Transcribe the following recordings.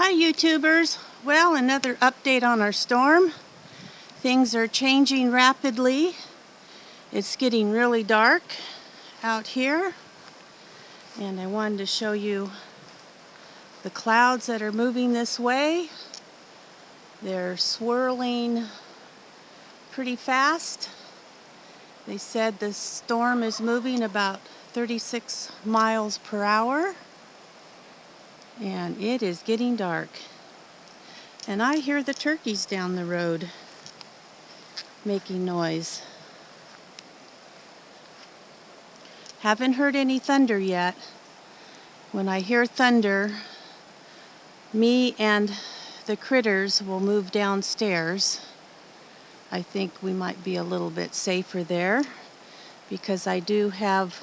Hi YouTubers. Well, another update on our storm. Things are changing rapidly. It's getting really dark out here, and I wanted to show you the clouds that are moving this way. They're swirling pretty fast. They said the storm is moving about 36 miles per hour, and it is getting dark. And I hear the turkeys down the road making noise. Haven't heard any thunder yet. When I hear thunder, me and the critters will move downstairs. I think we might be a little bit safer there because I do have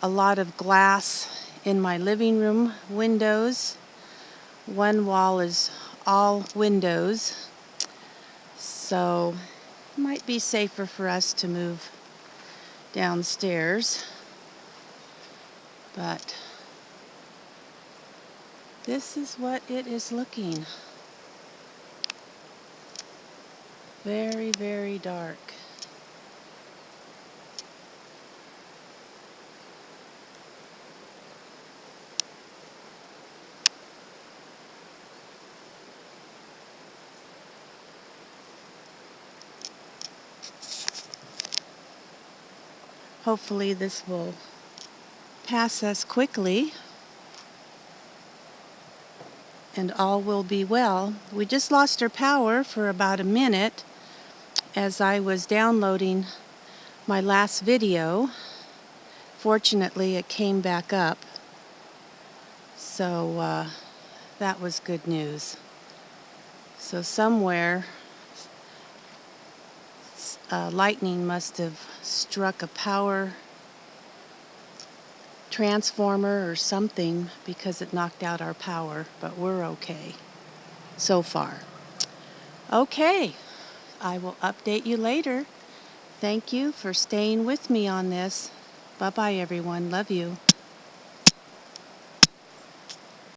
a lot of glass in my living room windows. One wall is all windows, so it might be safer for us to move downstairs. But this is what it is looking. Very, very dark. Hopefully this will pass us quickly and all will be well. We just lost our power for about a minute as I was downloading my last video. Fortunately, it came back up, so that was good news. So somewhere lightning must have struck a power transformer or something because it knocked out our power, but we're okay so far. Okay, I will update you later. Thank you for staying with me on this. Bye-bye, everyone. Love you.